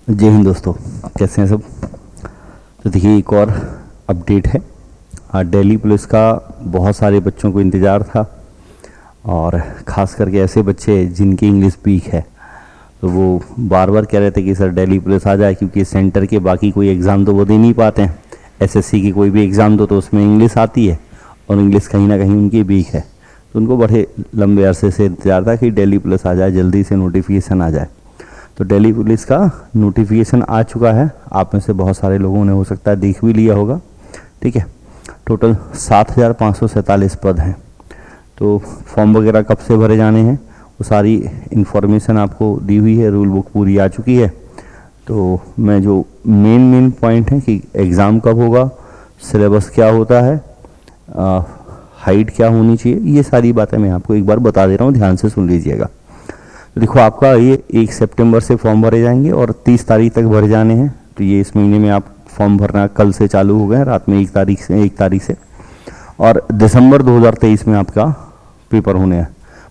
जय हिंद दोस्तों, कैसे हैं सब। तो देखिए एक और अपडेट है। दिल्ली पुलिस का बहुत सारे बच्चों को इंतज़ार था और ख़ास करके ऐसे बच्चे जिनकी इंग्लिश वीक है, तो वो बार बार कह रहे थे कि सर दिल्ली पुलिस आ जाए, क्योंकि सेंटर के बाकी कोई एग्ज़ाम तो वो दे नहीं पाते हैं। एसएससी की कोई भी एग्ज़ाम दो तो उसमें इंग्लिश आती है और इंग्लिश कहीं ना कहीं उनकी वीक है। तो उनको बड़े लंबे अरसे से इंतजार था कि दिल्ली पुलिस आ जाए, जल्दी से नोटिफिकेशन आ जाए। तो दिल्ली पुलिस का नोटिफिकेशन आ चुका है। आप में से बहुत सारे लोगों ने हो सकता है देख भी लिया होगा। ठीक है, टोटल 7,547 पद हैं। तो फॉर्म वगैरह कब से भरे जाने हैं वो सारी इन्फॉर्मेशन आपको दी हुई है, रूल बुक पूरी आ चुकी है। तो मैं जो मेन पॉइंट है कि एग्ज़ाम कब होगा, सिलेबस क्या होता है, हाइट क्या होनी चाहिए, ये सारी बातें मैं आपको एक बार बता दे रहा हूँ, ध्यान से सुन लीजिएगा। तो देखो आपका ये 1 सितंबर से फॉर्म भरे जाएंगे और 30 तारीख तक भरे जाने हैं। तो ये इस महीने में आप फॉर्म भरना कल से चालू हो गए, रात में 1 तारीख से और दिसंबर 2023 में आपका पेपर होने हैं।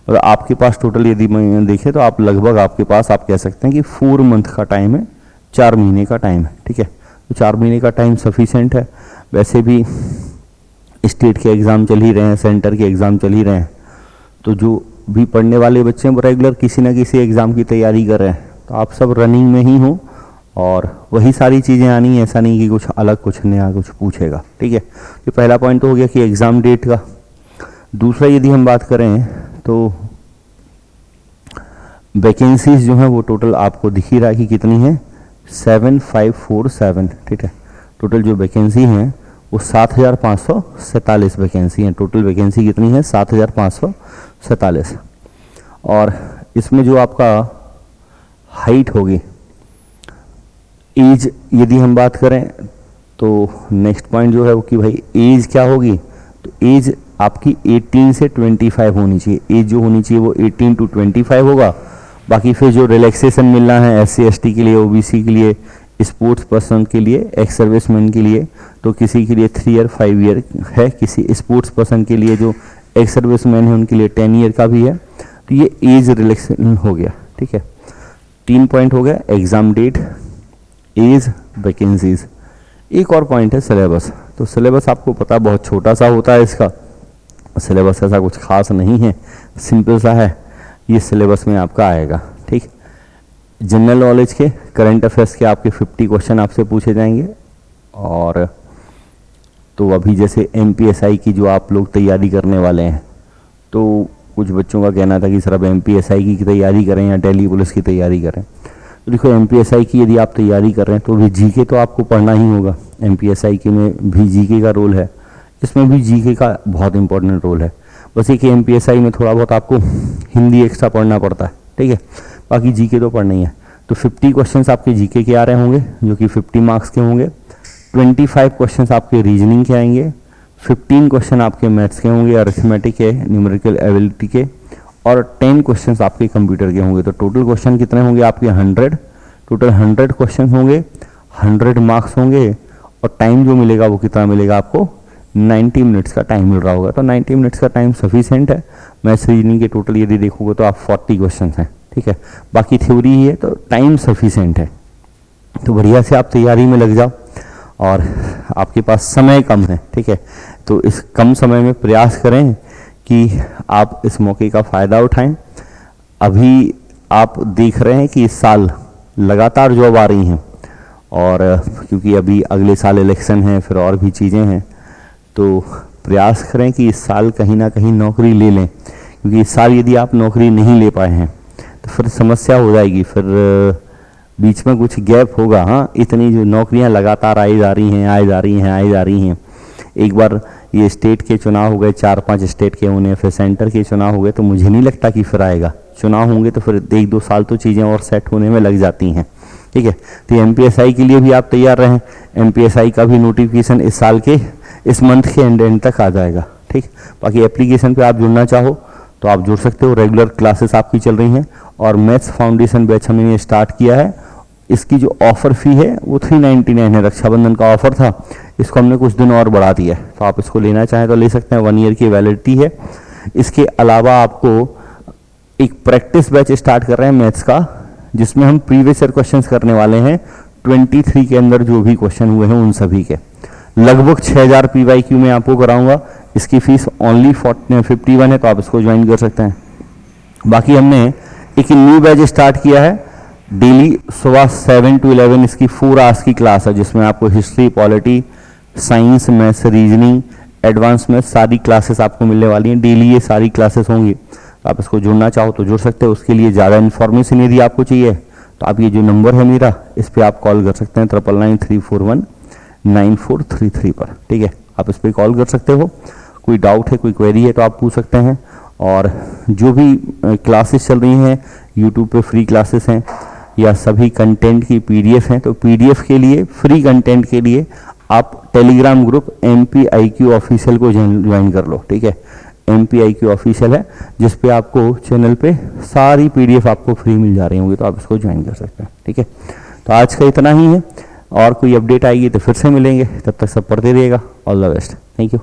मतलब आपके पास टोटल यदि मैं देखें तो आप लगभग आपके पास आप कह सकते हैं कि 4 मंथ का टाइम है, 4 महीने का टाइम है। ठीक है, तो 4 महीने का टाइम सफिशेंट है। वैसे भी स्टेट के एग्ज़ाम चल ही रहे हैं, सेंटर के एग्ज़ाम चल ही रहे हैं, तो जो भी पढ़ने वाले बच्चे हैं वो रेगुलर किसी ना किसी एग्ज़ाम की तैयारी कर रहे हैं। तो आप सब रनिंग में ही हो और वही सारी चीज़ें आनी है, ऐसा नहीं कि कुछ अलग कुछ नया कुछ पूछेगा। ठीक है, ये पहला पॉइंट तो हो गया कि एग्ज़ाम डेट का। दूसरा यदि हम बात करें तो वैकेंसीज जो हैं वो टोटल आपको दिख ही रहा है कि कितनी है, 7547। ठीक है, टोटल जो वैकेंसी हैं वो 7,547 वैकेंसी हैं। टोटल वैकेंसी कितनी है, 7,547। और इसमें जो आपका हाइट होगी, एज यदि हम बात करें तो नेक्स्ट पॉइंट जो है वो कि भाई एज क्या होगी, तो एज आपकी 18 से 25 होनी चाहिए। एज जो होनी चाहिए वो 18 to 25 होगा। बाकी फिर जो रिलैक्सेशन मिलना है SC ST के लिए, OBC के लिए, स्पोर्ट्स पर्सन के लिए, एक्स सर्विसमैन के लिए, तो किसी के लिए 3 ईयर 5 ईयर है, किसी स्पोर्ट्स पर्सन के लिए जो एक्स सर्विसमैन है उनके लिए 10 ईयर का भी है। तो ये एज रिलैक्सेशन हो गया। ठीक है, 3 पॉइंट हो गया, एग्ज़ाम डेट, एज, वैकेंसीज। एक और पॉइंट है सिलेबस। तो सिलेबस आपको पता बहुत छोटा सा होता है, इसका सिलेबस ऐसा कुछ खास नहीं है, सिंपल सा है। ये सिलेबस में आपका आएगा। ठीक, जनरल नॉलेज के, करंट अफेयर्स के आपके 50 क्वेश्चन आपसे पूछे जाएंगे। और तो अभी जैसे MPSI की जो आप लोग तैयारी करने वाले हैं, तो कुछ बच्चों का कहना था कि सर अब MPSI की तैयारी करें या दिल्ली पुलिस की तैयारी करें। तो देखो MPSI की यदि आप तैयारी कर रहे हैं तो भी GK तो आपको पढ़ना ही होगा। MPSI के में भी GK का रोल है, इसमें भी GK का बहुत इंपॉर्टेंट रोल है। बस ये कि MPSI में थोड़ा बहुत आपको हिंदी एक्स्ट्रा पढ़ना पड़ता है। ठीक है, बाकी GK तो पढ़ना ही है। तो 50 क्वेश्चंस आपके GK के आ रहे होंगे जो कि 50 मार्क्स के होंगे। 25 क्वेश्चंस आपके रीजनिंग के आएंगे, 15 क्वेश्चन आपके मैथ्स के होंगे, अरिथमेटिक के, न्यूमेरिकल एबिलिटी के, और 10 क्वेश्चंस आपके कंप्यूटर के होंगे। तो टोटल क्वेश्चन कितने होंगे आपके 100। टोटल 100 क्वेश्चन होंगे, 100 मार्क्स होंगे, और टाइम जो मिलेगा वो कितना मिलेगा आपको, 90 मिनट्स का टाइम मिल रहा होगा। तो 90 मिनट्स का टाइम सफिशेंट है। मैथ्स रीजनिंग के टोटल यदि देखोगे तो आप 40 क्वेश्चन हैं। ठीक है, बाकी थ्योरी ही है, तो टाइम सफिशेंट है। तो बढ़िया से आप तैयारी में लग जाओ और आपके पास समय कम है। ठीक है, तो इस कम समय में प्रयास करें कि आप इस मौके का फ़ायदा उठाएं। अभी आप देख रहे हैं कि इस साल लगातार जॉब आ रही हैं, और क्योंकि अभी अगले साल इलेक्शन है, फिर और भी चीज़ें हैं, तो प्रयास करें कि इस साल कहीं ना कहीं नौकरी ले लें। क्योंकि इस साल यदि आप नौकरी नहीं ले पाए हैं तो फिर समस्या हो जाएगी, फिर बीच में कुछ गैप होगा। हाँ, इतनी जो नौकरियां लगातार आई जा रही हैं। एक बार ये स्टेट के चुनाव हो गए, 4-5 स्टेट के होने, फिर सेंटर के चुनाव हो गए, तो मुझे नहीं लगता कि फिर आएगा। चुनाव होंगे तो फिर 1-2 साल तो चीज़ें और सेट होने में लग जाती हैं। ठीक है, तो MPSI के लिए भी आप तैयार रहें। MPSI का भी नोटिफिकेशन इस साल के इस मंथ के एंड तक आ जाएगा। ठीक, बाकी एप्लीकेशन पे आप जुड़ना चाहो तो आप जुड़ सकते हो। रेगुलर क्लासेस आपकी चल रही हैं और मैथ्स फाउंडेशन बैच हमने स्टार्ट किया है। इसकी जो ऑफ़र फ़ी है वो 399 है। रक्षाबंधन का ऑफ़र था, इसको हमने कुछ दिन और बढ़ा दिया है। तो आप इसको लेना चाहें तो ले सकते हैं, 1 ईयर की वैलिडिटी है। इसके अलावा आपको एक प्रैक्टिस बैच स्टार्ट कर रहे हैं मैथ्स का, जिसमें हम प्रीवियस ईयर क्वेश्चंस करने वाले हैं 23 के अंदर जो भी क्वेश्चन हुए हैं उन सभी के। लगभग 6000 PYQ में आपको कराऊंगा। इसकी फीस ओनली 51 है, तो आप इसको ज्वाइन कर सकते हैं। बाकी हमने एक न्यू बैच स्टार्ट किया है, डेली सुबह 7 to 11 इसकी 4 आवर्स की क्लास है, जिसमें आपको history, polity, science, maths, reasoning, advance में सारी क्लासेस आपको मिलने वाली हैं। डेली ये सारी क्लासेस होंगी। आप इसको जुड़ना चाहो तो जुड़ सकते हो। उसके लिए ज़्यादा इन्फॉर्मेशन यदि आपको चाहिए तो आप ये जो नंबर है मेरा, इस पर आप कॉल कर सकते हैं 9993419433 पर। ठीक है, आप इस पर कॉल कर सकते हो। कोई डाउट है, कोई क्वेरी है तो आप पूछ सकते हैं। और जो भी क्लासेस चल रही हैं यूट्यूब पे, फ्री क्लासेस हैं या सभी कंटेंट की PDF हैं, तो PDF के लिए, फ्री कंटेंट के लिए आप टेलीग्राम ग्रुप MPIQ ऑफिशियल को ज्वाइन कर लो। ठीक है, MPIQ ऑफिशियल है, जिस पे आपको चैनल पे सारी PDF आपको फ्री मिल जा रही होंगी, तो आप इसको ज्वाइन कर सकते हैं। ठीक है, तो आज का इतना ही है, और कोई अपडेट आएगी तो फिर से मिलेंगे। तब तक सब पढ़ते रहिएगा। All the best. Thank you.